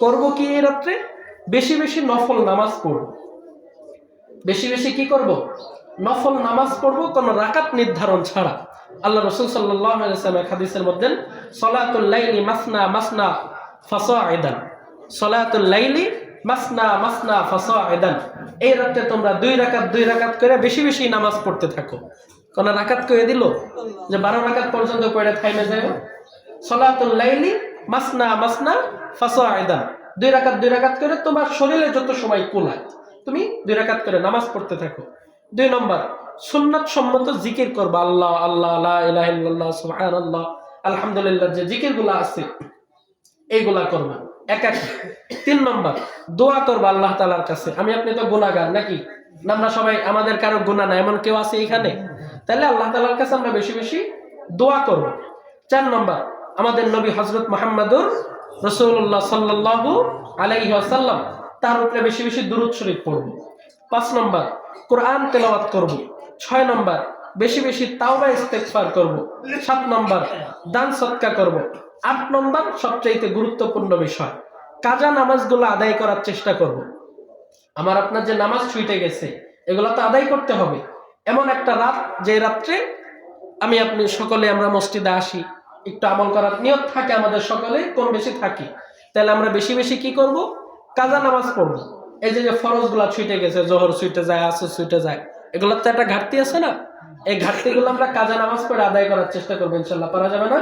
করব কি এই রাত্রে? বেশি বেশি নফল নামাজ পড়ব। বেশি বেশি কি করব? নফল নামাজ পড়ব, কোন রাকাত নির্ধারণ ছাড়া। আল্লাহ রাসূল সাল্লাল্লাহু আলাইহি ওয়াসাল্লাম হাদিসের মধ্যে সালাতুল লাইলি মাসনা মাসনা ফাসাইদান, সালাতুল লাইলি মাসনা মাসনা ফাসাইদান, এই রাতে তোমরা দুই রাকাত করে বেশি বেশি নামাজ পড়তে থাকো। কোন রাকাত কয়ে দিল যে 12 রাকাত পর্যন্ত পড়ে থাইমে যায়? সালাতুল লাইলি মাসনা মাসনা ফাসাইদান, দুই রাকাত করে তোমার শরীরে যত সময় কুলায় তুমি 2 রাকাত করে নামাজ পড়তে থাকো। 2 নম্বর, সুন্নাত সম্মত জিকির করবা। আল্লাহ আল্লাহ লা ইলাহা ইল্লাল্লাহ সুবহানাল্লাহ আলহামদুলিল্লাহ, যে জিকিরগুলো আছে এইগুলা করবা একাকি। 3 নম্বর, দোয়া করবা আল্লাহ তাআলার কাছে। আমি আপনি তো গুনাহগার নাকি? আমরা সবাই, আমাদের কারো গুনাহ নাই এমন কেউ আছে এখানে? তাহলে আল্লাহ তাআলার কাছে আমরা বেশি বেশি দোয়া করব। 4 নম্বর, আমাদের নবী হযরত মুহাম্মদুর রাসূলুল্লাহ সাল্লাল্লাহু আলাইহি ওয়াসাল্লাম তার উপরে বেশি বেশি দুরূদ শরীফ পড়ব। 5 নম্বর, কোরআন তেলাওয়াত করব। 6 নম্বর, বেশি বেশি তাওবা ইস্তেগফার করব। 7 নম্বর, দান সদকা করব। 8 নম্বর, সবচেয়ে গুরুত্বপূর্ণ বিষয়, কাজা নামাজগুলো আদায় করার চেষ্টা করব। আমার আপনার যে নামাজ ছুটে গেছে এগুলো তো আদায় করতে হবে। এমন একটা রাত, যে রাত্রে আমি আপনি সকলে আমরা মসজিদে আসি, একটু আমল করার নিয়ত থাকে আমাদের সকলে, কম বেশি থাকি। তাহলে আমরা বেশি বেশি কি করব? কাজা নামাজ পড়ব। এই যে ফরজগুলা ছুটে গেছে, জোহর ছুটে যায়, আসর ছুটে যায়, এগুলোর তো একটা ঘাটতি আছে না? এই ঘাটতিগুলো আমরা কাজা নামাজ পড়ে আদায় করার চেষ্টা করবো। ইনশাআল্লাহ পারা যাবে না?